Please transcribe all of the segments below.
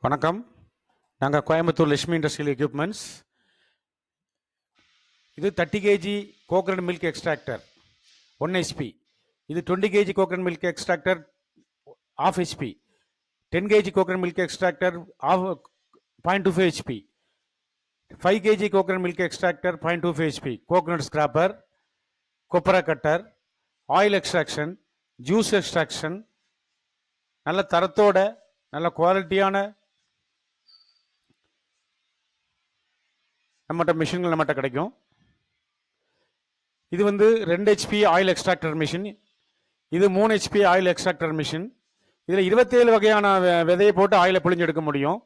வணக்கம். நாங்கள் Coimbatore Lakshmi industrial equipments. இது 30 KG coconut milk extractor 1 HP. இது 20 KG coconut milk extractor ½ HP. 10 KG coconut milk extractor 0.25 HP. 5 KG coconut milk extractor 0.25 HP. Coconut scraper, கொப்பரை cutter, oil extraction, juice extraction, நல்ல தரத்தோட நல்ல குவாலிட்டியான நம்மகிட்ட மிஷின்கள் நம்மகிட்ட கிடைக்கும். இது 2 ஹெச்பி ஆயில் எக்ஸ்ட்ராக்டர் மிஷின். இது 3 ஹெச்பி ஆயில் எக்ஸ்ட்ராக்டர் மிஷின். இதில் 27 வகையான விதையை போட்டு ஆயிலை பிழிஞ்சு எடுக்க முடியும்.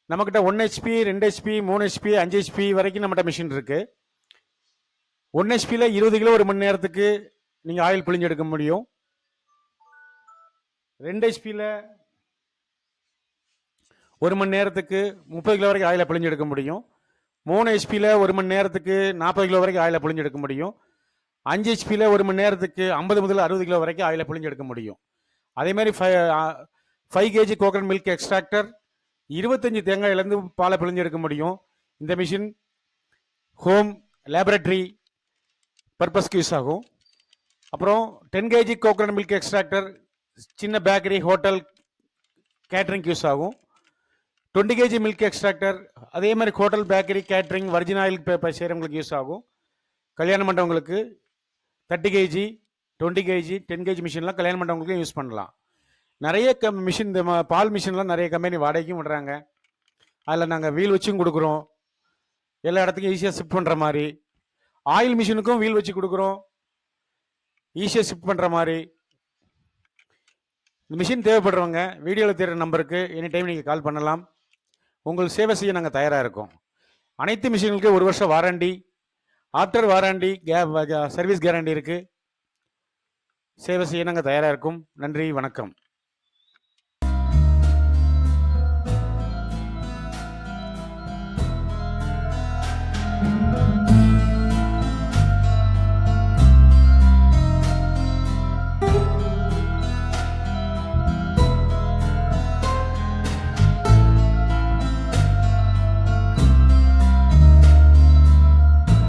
நம்மக்கிட்ட 1 ஹெச்பி, 2 ஹெச்பி, 3 ஹெச்பி, 5 ஹெச்பி வரைக்கும் நம்மகிட்ட மிஷின் இருக்கு. 1 ஹெச்பியில் 20 கிலோ ஒரு மணி நேரத்துக்கு நீங்கள் ஆயில் பிழிஞ்சு எடுக்க முடியும். 2 ஹெச்பியில் ஒரு மணி நேரத்துக்கு 30 கிலோ வரைக்கும் ஆயிலை பிழிஞ்சு எடுக்க முடியும். 3 ஹெச்பியில் ஒரு மணி நேரத்துக்கு 40 கிலோ வரைக்கும் ஆயிலை பிழிஞ்சு எடுக்க முடியும். 5 ஹெச்பியில் ஒரு மணி நேரத்துக்கு 50 முதல் 60 கிலோ வரைக்கும் ஆயிலை பிழிஞ்சு எடுக்க முடியும். அதே மாதிரி 5 கேஜி கோகனட் மில்க் எக்ஸ்ட்ராக்டர் 25 தேங்காயிலேருந்து பாலை பிழிஞ்சு எடுக்க முடியும். இந்த மிஷின் ஹோம், லேபரட்டரி பர்பஸ்க்கு யூஸ் ஆகும். அப்புறம் 10 கேஜி கோகனட் மில்க் எக்ஸ்ட்ராக்டர் சின்ன பேக்கரி, ஹோட்டல், கேட்ரிங் யூஸ் ஆகும். 20 கேஜி மில்க் எக்ஸ்ட்ராக்டர் அதே மாதிரி hotel, bakery, catering, virgin oil செய்கிறவங்களுக்கு யூஸ் ஆகும். கல்யாண மண்டபங்களுக்கு 30 கேஜி, 20 கேஜி, 10 கேஜி மிஷின்லாம் கல்யாண மண்டபங்களுக்கு யூஸ் பண்ணலாம். நிறைய மிஷின், இந்த பால் மிஷின்லாம் நிறைய கம்பெனி வாடகைக்கும் விடுறாங்க. அதில் நாங்கள் வீல் வச்சும் கொடுக்குறோம், எல்லா இடத்துக்கும் ஈஸியாக ஷிஃப்ட் பண்ணுற மாதிரி. ஆயில் மிஷினுக்கும் வீல் வச்சு கொடுக்குறோம், ஈஸியாக ஷிஃப்ட் பண்ணுற மாதிரி. இந்த மிஷின் தேவைப்படுறவங்க வீடியோவில் தெரிகிற நம்பருக்கு எனி டைம் நீங்கள் கால் பண்ணலாம். உங்கள் சேவை செய்ய நாங்கள் தயாராக இருக்கோம். அனைத்து மிஷின்களுக்கு 1 வருஷம் warranty, after warranty service guarantee இருக்குது. சேவை செய்ய நாங்கள் தயாராக இருக்கோம். நன்றி, வணக்கம்.